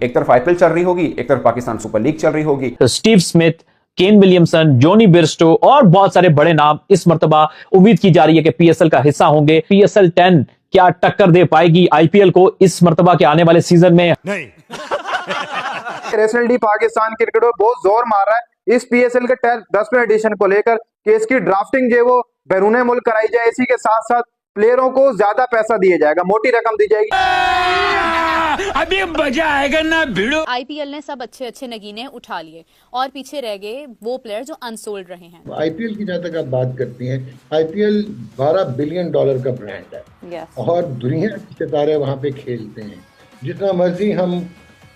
एक तरफ आईपीएल चल रही होगी, एक तरफ पाकिस्तान सुपर लीग चल रही होगी। तो Steve Smith, Kane Williamson, Johnny Bairstow और बहुत सारे बड़े नाम इस मर्तबा उम्मीद की जा रही है कि पीएसएल का हिस्सा होंगे। पीएसएल 10 क्या टक्कर दे पाएगी आईपीएल को इस मर्तबा के आने वाले सीजन में? नहीं। एसएलडी पाकिस्तान क्रिकेट पर बहुत जोर मार रहा है इस पीएसएल के 10वें एडिशन को लेकर कि इसकी ड्राफ्टिंग जो है वो बैरून मुल्क कराई जाए, इसी के साथ साथ प्लेयरों को ज्यादा पैसा दिया जाएगा, मोटी रकम दी जाएगी। अभी मजा आएगा ना भिड़ो। आईपीएल ने सब अच्छे अच्छे नगीने उठा लिए और पीछे रह गए वो प्लेयर जो अनसोल्ड रहे हैं। आईपीएल की जहाँ तक आप बात करती हैं, आईपीएल $12 बिलियन का ब्रांड है और दुनिया के सितारे वहाँ पे खेलते हैं। जितना मर्जी हम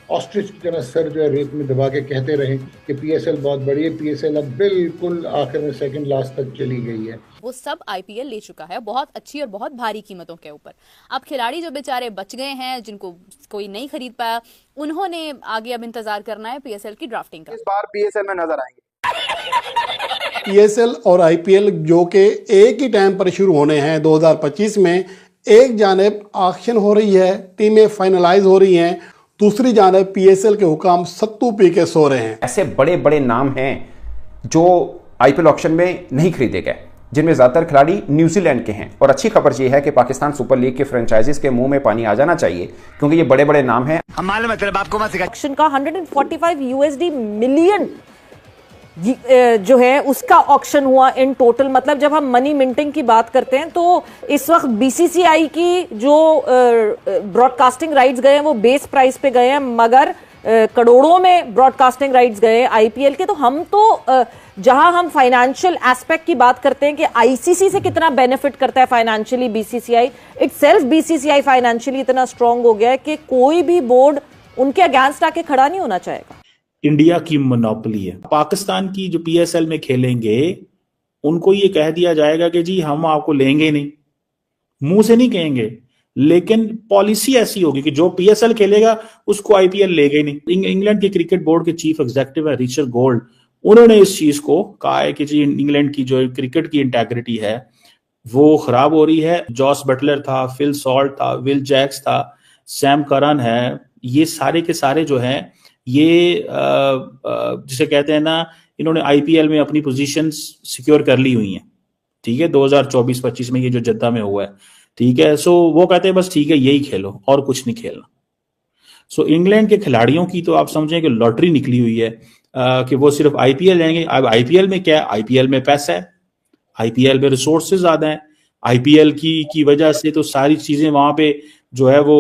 ऑस्ट्रिच की तरह सर जो है रेत में दबा के कहते रहे कि पीएसएल बहुत बड़ी है, पीएसएल अब बिल्कुल आखिर में सेकंड लास्ट तक चली गई है। वो सब आईपीएल ले चुका है बहुत अच्छी और बहुत भारी कीमतों के ऊपर। अब खिलाड़ी जो बेचारे बच गए हैं, जिनको कोई नहीं खरीद पाया, उन्होंने आगे अब इंतजार करना है पीएसएल की ड्राफ्टिंग का। इस बार पीएसएल में नजर आएंगे। पीएसएल और आईपीएल जो कि एक ही टाइम पर शुरू होने हैं 2025 में, एक जानिब ऑक्शन हो रही है, टीमें फाइनलाइज हो रही हैं, दूसरी जानिब पीएसएल के हुकाम सत्तू पी के सो रहे हैं। ऐसे बड़े बड़े नाम हैं जो आईपीएल ऑक्शन में नहीं खरीदे गए, जिनमें ज्यादातर खिलाड़ी न्यूजीलैंड के हैं। और अच्छी खबर यह है कि पाकिस्तान सुपर लीग के फ्रेंचाइजीज के मुंह में पानी आ जाना चाहिए, क्योंकि ये बड़े बड़े नाम हैं। हमारे मतलब आपको मत सिखा। ऑक्शन का $145 मिलियन जो है उसका ऑक्शन हुआ इन टोटल। मतलब जब हम मनी मिंटिंग की बात करते हैं तो इस वक्त बीसीसीआई की जो ब्रॉडकास्टिंग राइट्स गए हैं वो बेस प्राइस पे गए हैं, मगर करोड़ों में ब्रॉडकास्टिंग राइट्स गए आईपीएल के। तो हम तो जहां हम फाइनेंशियल एस्पेक्ट की बात करते हैं कि आईसीसी से कितना बेनिफिट करता है financially BCCI, itself BCCI financially इतना स्ट्रांग हो गया है कि कोई भी बोर्ड उनके अगेंस्ट आके खड़ा नहीं होना चाहेगा। इंडिया की मोनोपोली है। पाकिस्तान की जो पीएसएल में खेलेंगे उनको ये कह दिया जाएगा कि जी हम आपको लेंगे नहीं, मुंह से नहीं कहेंगे, लेकिन पॉलिसी ऐसी होगी कि जो पीएसएल खेलेगा उसको आईपीएल लेगा ही नहीं। इंग्लैंड के क्रिकेट बोर्ड के चीफ एग्जीक्यूटिव है रिचर्ड गोल्ड, उन्होंने इस चीज को कहा है कि जी इंग्लैंड की जो क्रिकेट की इंटेग्रिटी है वो खराब हो रही है। जॉस बटलर था, फिल सॉल्ट था, विल जैक्स था, सैम करन है, ये सारे के सारे जो हैं ये जिसे कहते हैं ना, इन्होंने आईपीएल में अपनी पोजीशन सिक्योर कर ली हुई हैं। ठीक है, 2024-25 में ये जो जद्दा में हुआ है, ठीक है। सो वो कहते हैं बस ठीक है यही खेलो और कुछ नहीं खेलना। सो इंग्लैंड के खिलाड़ियों की तो आप समझें कि लॉटरी निकली हुई है कि वो सिर्फ आईपीएल जाएंगे। अब आईपीएल में क्या है, आईपीएल में पैसा है, आईपीएल में रिसोर्सेज ज्यादा है, आईपीएल की वजह से तो सारी चीजें वहां पे जो है वो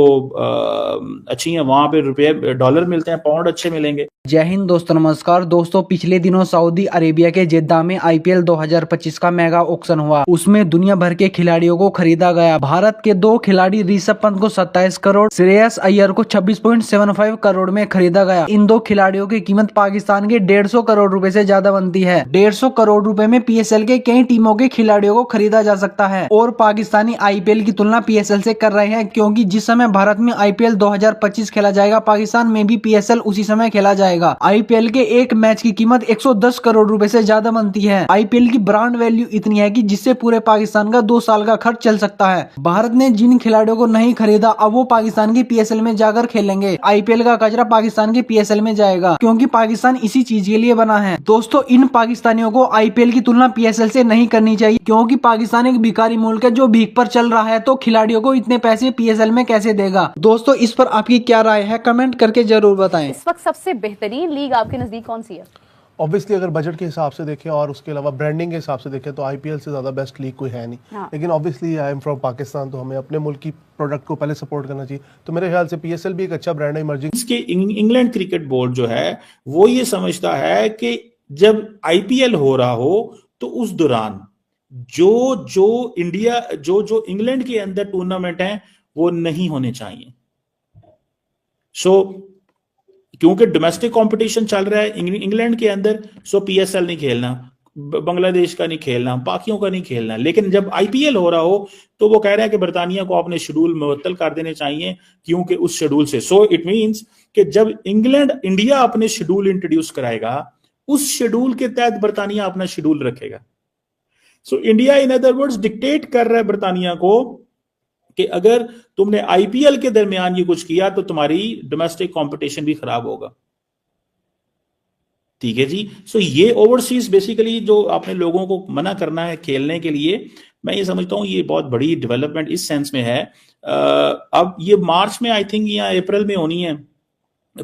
अच्छी है, वहां पे रुपए डॉलर मिलते हैं, पाउंड अच्छे मिलेंगे। जय हिंद दोस्तों, नमस्कार दोस्तों। पिछले दिनों सऊदी अरेबिया के जेद्दा में आईपीएल 2025 का मेगा ऑक्शन हुआ। उसमें दुनिया भर के खिलाड़ियों को खरीदा गया। भारत के 2 खिलाड़ी ऋषभ पंत को 27 करोड़, श्रेयस अय्यर को 26.75 करोड़ में खरीदा गया। इन 2 खिलाड़ियों की कीमत पाकिस्तान के 150 करोड़ रुपए से ज्यादा बनती है। 150 करोड़ रुपए में पीएसएल के कई टीमों के खिलाड़ियों को खरीदा जा सकता है। और पाकिस्तानी आईपीएल की तुलना पीएसएल से कर रहे हैं, क्योंकि जिस समय भारत में आईपीएल 2025 खेला जाएगा, पाकिस्तान में भी पीएसएल उसी समय खेला जाएगा। आईपीएल के एक मैच की कीमत 110 करोड़ रुपए से ज्यादा बनती है। आईपीएल की ब्रांड वैल्यू इतनी है कि जिससे पूरे पाकिस्तान का 2 साल का खर्च चल सकता है। भारत ने जिन खिलाड़ियों को नहीं खरीदा, अब वो पाकिस्तान की पीएसएल में जाकर खेलेंगे। आईपीएल का कचरा पाकिस्तान की पीएसएल में जाएगा, क्योंकि पाकिस्तान इसी चीज के लिए बना है। दोस्तों, इन पाकिस्तानियों को आईपीएल की तुलना पीएसएल से नहीं करनी चाहिए, क्योंकि पाकिस्तान एक भिखारी मुल्क है जो भीख पर चल रहा है। तो खिलाड़ियों को इतने पैसे पीएसएल में कैसे देगा? दोस्तों, इस पर आपकी क्या राय है, कमेंट करके जरूर बताएं। इस वक्त सबसे बेहतरीन लीग आपके नजदीक कौन सी है? ऑब्वियसली अगर बजट के हिसाब से देखें और उसके अलावा ब्रांडिंग के हिसाब से देखें तो आईपीएल से ज़्यादा बेस्ट लीग कोई है नहीं। हाँ। लेकिन obviously I am from Pakistan, तो हमें अपने मुल्क की प्रोडक्ट को पहले सपोर्ट करना चाहिए। तो मेरे ख्याल से पीएसएल भी एक अच्छा ब्रांड है इमर्जिंग। इसके इंग्लैंड क्रिकेट बोर्ड जो है वो ये समझता है कि जब आईपीएल हो रहा हो तो उस दौरान जो इंडिया जो इंग्लैंड के अंदर टूर्नामेंट है वो नहीं होने चाहिए। क्योंकि डोमेस्टिक कंपटीशन चल रहा है इंग्लैंड के अंदर, पीएसएल नहीं खेलना, बांग्लादेश का नहीं खेलना, बाकियों का नहीं खेलना। लेकिन जब आईपीएल हो रहा हो तो वो कह रहे हैं कि बरतानिया को अपने शेड्यूल मुअत्तल कर देने चाहिए, क्योंकि उस शेड्यूल से इट मींस कि जब इंडिया अपने शेड्यूल इंट्रोड्यूस कराएगा, उस शेड्यूल के तहत बरतानिया अपना शेड्यूल रखेगा। India in other words dictate कर रहा है बरतानिया को कि अगर तुमने आईपीएल के दरमियान ये कुछ किया तो तुम्हारी डोमेस्टिक कंपटीशन भी खराब होगा। ठीक है जी। सो ये ओवरसीज बेसिकली जो आपने लोगों को मना करना है खेलने के लिए, मैं ये समझता हूं ये बहुत बड़ी डेवलपमेंट इस सेंस में है। अब ये मार्च में आई थिंक या अप्रैल में होनी है,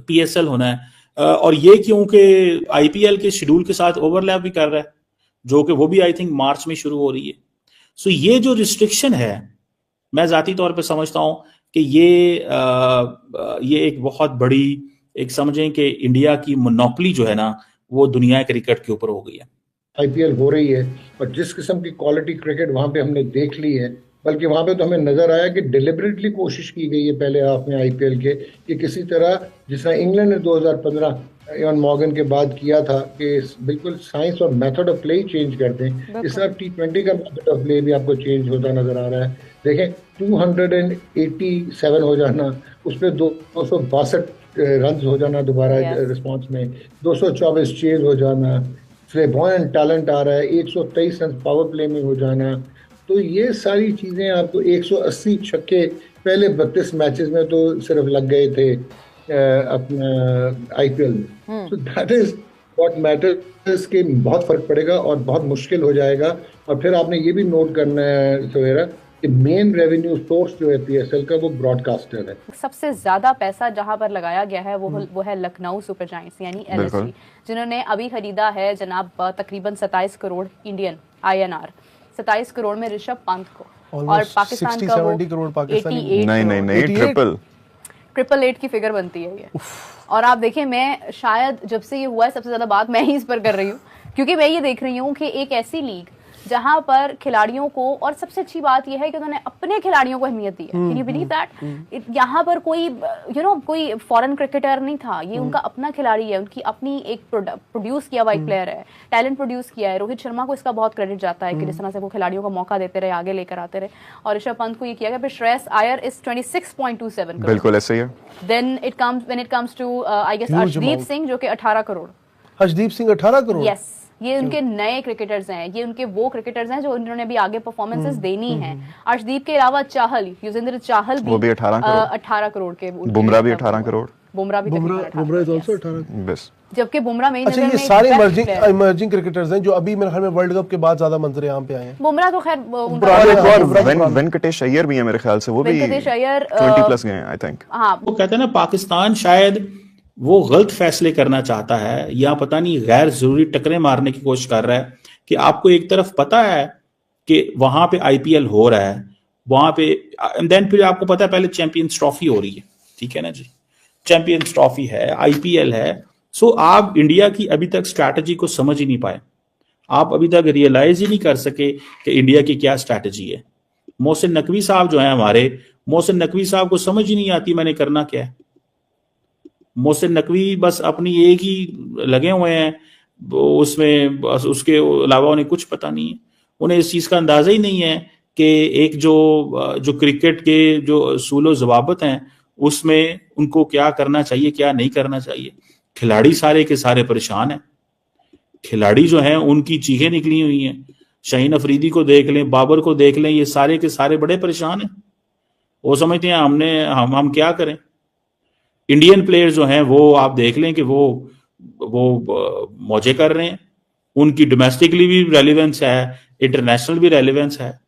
पीएसएल होना है, और ये क्योंकि आईपीएल के शेड्यूल के साथ ओवरलैप भी कर रहा है, जो कि वो भी आई थिंक मार्च में शुरू हो रही है। सो ये जो रिस्ट्रिक्शन है, मैं जाती तौर पे समझता हूं कि ये एक बहुत बड़ी, एक समझें कि इंडिया की मोनोपोली जो है ना वो दुनिया क्रिकेट के ऊपर हो गई है। आईपीएल हो रही है और जिस किस्म की क्वालिटी क्रिकेट वहां पे हमने देख ली है, बल्कि वहां पे तो हमें नजर आया कि डिलिबरेटली कोशिश की गई है पहले हाफ में आईपीएल के कि किसी तरह, जिस तरह इंग्लैंड ने 2015 इवन मॉर्गन के बाद किया था कि बिल्कुल साइंस और method of play he change कर दें, इस तरह T20 का मेथड ऑफ प्ले भी आपको चेंज होता नजर आ रहा है। देखें 287 हो जाना, उस पर 262 रन हो जाना दोबारा रिस्पॉन्स में, 224 चेज हो जाना, फ्लेबॉयंट टैलेंट आ रहा है, 123 रन पावर प्ले में हो जाना, तो ये सारी चीज़ें आपको 180 छक्के पहले 32 मैचेस में तो सिर्फ लग गए थे अपना आईपीएल में। So that is what matters के बहुत फर्क पड़ेगा और बहुत मुश्किल हो जाएगा। और फिर आपने ये भी नोट करना है सवेरा कि मेन रेवेन्यू सोर्स जो है पीएसएल का वो ब्रॉडकास्टर है। सबसे ज्यादा पैसा जहां पर लगाया गया है वो है लखनऊ सुपर जायंट्स यानी एलएसजी, जिन्होंने अभी खरीदा है जनाब तकरीबन 27 करोड़ इंडियन INR, 27 करोड़ में ऋषभ पंत को, और पाकिस्तान का वो 88 ट्रिपल 8 की फिगर बनती है ये। और आप देखें, मैं शायद जब से ये हुआ है सबसे ज्यादा बात मैं ही इस पर कर रही हूँ, क्योंकि मैं ये देख रही हूँ कि एक ऐसी लीग जहां पर खिलाड़ियों को, और सबसे अच्छी बात यह है कि उन्होंने अपने खिलाड़ियों को अहमियत दी है। Can you believe that? यहाँ पर कोई कोई फॉरेन क्रिकेटर नहीं था, ये उनका अपना खिलाड़ी है, उनकी अपनी एक प्रोड्यूस किया हुआ एक प्लेयर है, टैलेंट प्रोड्यूस किया है। रोहित शर्मा को इसका बहुत क्रेडिट जाता है कि जिस तरह से वो खिलाड़ियों को मौका देते रहे, आगे लेकर आते रहे, और ऋषभ पंत को ये किया गया। फिर श्रेयस अय्यर इज 26.27 करोड़, बिल्कुल ऐसे ही है। Then when it comes to I guess Arshdeep Singh जो कि 18 करोड़। अर्शदीप सिंह 18 करोड़? यस, ये उनके नए क्रिकेटर्स हैं, ये उनके वो क्रिकेटर्स हैं जो इन्होंने भी आगे परफॉर्मेंसेस देनी है। अर्शदीप के अलावा चाहल, युजवेंद्र चाहल भी 18 करोड़ के, बुमराह भी 18 करोड़, बुमराह इज आल्सो 18 बस। जबकि बुमराह में अच्छा, ये सारे इमर्जिंग क्रिकेटर्स हैं जो अभी मेरे ख्याल में वर्ल्ड कप के बाद ज्यादा मंजर-ए-आम पे आए हैं। बुमराह तो खैर, वेंकटेश अय्यर भी है मेरे ख्याल से, वो भी 20 प्लस गए हैं आई थिंक। हाँ, वो कहते हैं ना पाकिस्तान शायद वो गलत फैसले करना चाहता है, या पता नहीं गैर जरूरी टकरे मारने की कोशिश कर रहा है कि आपको एक तरफ पता है कि वहां पे आईपीएल हो रहा है, वहां पे देन फिर आपको पता है पहले चैंपियंस ट्रॉफी हो रही है, ठीक है ना जी, चैंपियंस ट्रॉफी है, आईपीएल है। सो आप इंडिया की अभी तक स्ट्रैटेजी को समझ ही नहीं पाए, आप अभी तक रियलाइज ही नहीं कर सके कि इंडिया की क्या स्ट्रैटेजी है। मोहसिन नकवी साहब जो है हमारे, मोहसिन नकवी साहब को समझ ही नहीं आती मैंने करना क्या है। मोहसिन नकवी बस अपनी एक ही लगे हुए हैं, उसमें बस, उसके अलावा उन्हें कुछ पता नहीं है। उन्हें इस चीज़ का अंदाजा ही नहीं है कि एक जो क्रिकेट के जो असूल ज़वाबित हैं उसमें उनको क्या करना चाहिए, क्या नहीं करना चाहिए। खिलाड़ी सारे के सारे परेशान हैं, खिलाड़ी जो हैं उनकी चीखें निकली हुई हैं। शाहीन अफरीदी को देख लें, बाबर को देख लें, ये सारे के सारे बड़े परेशान हैं। वो समझते हैं हम क्या करें। इंडियन प्लेयर्स जो हैं वो आप देख लें कि वो मौजे कर रहे हैं, उनकी डोमेस्टिकली भी रेलिवेंस है, इंटरनेशनल भी रेलिवेंस है।